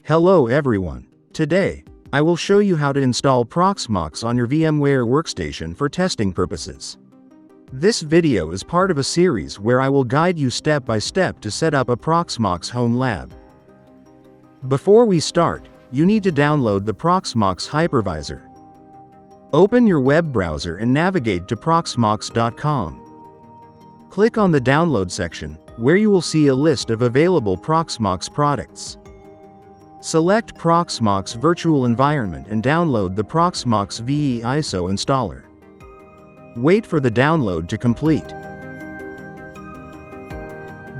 Hello everyone. Today, I will show you how to install Proxmox on your VMware Workstation for testing purposes. This video is part of a series where I will guide you step by step to set up a Proxmox home lab. Before we start, you need to download the Proxmox hypervisor. Open your web browser and navigate to proxmox.com. Click on the download section, where you will see a list of available Proxmox products. Select Proxmox Virtual Environment and download the Proxmox VE ISO installer. Wait for the download to complete.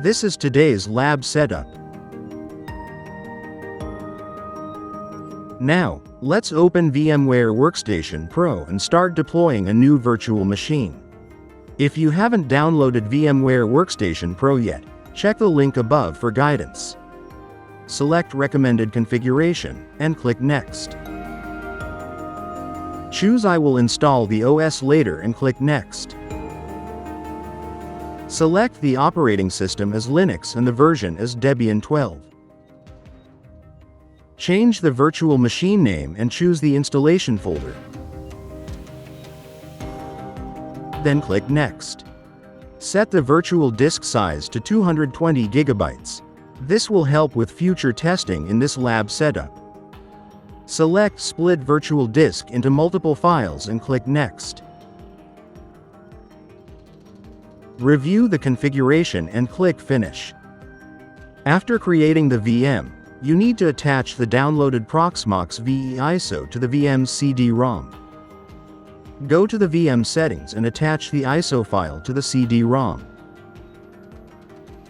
This is today's lab setup. Now, let's open VMware Workstation Pro and start deploying a new virtual machine. If you haven't downloaded VMware Workstation Pro yet, check the link above for guidance. Select Recommended Configuration, and click Next. Choose I will install the OS later and click Next. Select the operating system as Linux and the version as Debian 12. Change the virtual machine name and choose the installation folder. Then click Next. Set the virtual disk size to 220 GB. This will help with future testing in this lab setup. Select Split Virtual Disk into multiple files and click Next. Review the configuration and click Finish. After creating the VM, you need to attach the downloaded Proxmox VE ISO to the VM's CD-ROM. Go to the VM settings and attach the ISO file to the CD-ROM.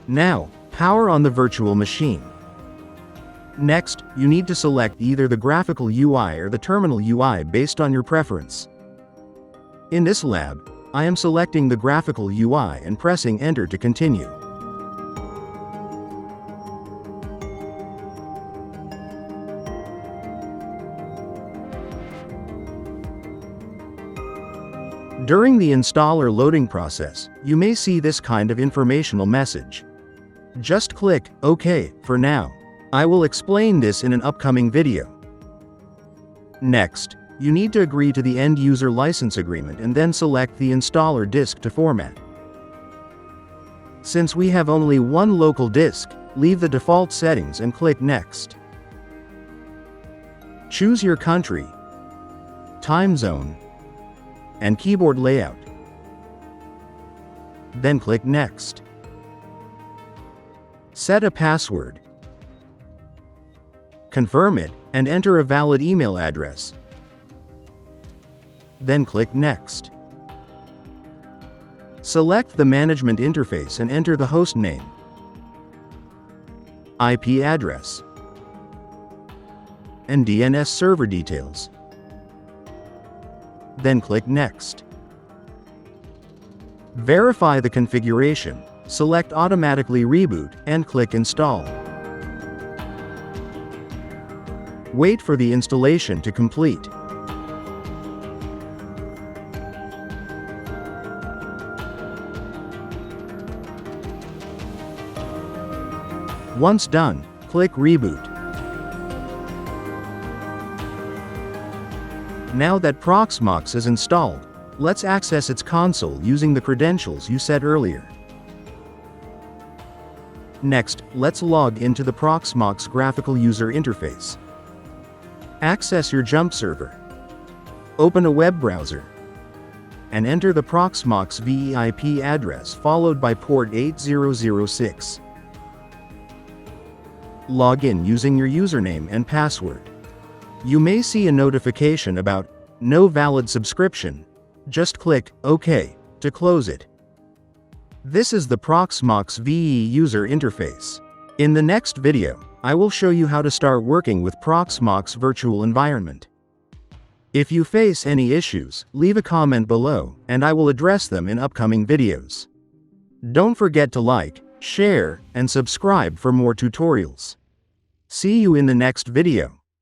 Now, power on the virtual machine. Next, you need to select either the graphical UI or the terminal UI based on your preference. In this lab, I am selecting the graphical UI and pressing Enter to continue. During the installer loading process, you may see this kind of informational message. Just click OK for now. I will explain this in an upcoming video. Next, you need to agree to the end-user license agreement and then select the installer disk to format. Since we have only one local disk, leave the default settings and click Next. Choose your country, time zone, and keyboard layout. Then click Next. Set a password. Confirm it, and enter a valid email address. Then click Next. Select the management interface and enter the host name, IP address, and DNS server details. Then click Next. Verify the configuration, select Automatically Reboot, and click Install. Wait for the installation to complete. Once done, click Reboot. Now that Proxmox is installed, let's access its console using the credentials you set earlier. Next, let's log into the Proxmox graphical user interface. Access your jump server. Open a web browser. And enter the Proxmox VE IP address followed by port 8006. Log in using your username and password. You may see a notification about no valid subscription. Just click OK to close it. This is the Proxmox VE user interface. In the next video, I will show you how to start working with Proxmox Virtual Environment. If you face any issues, leave a comment below, and I will address them in upcoming videos. Don't forget to like, share, and subscribe for more tutorials. See you in the next video.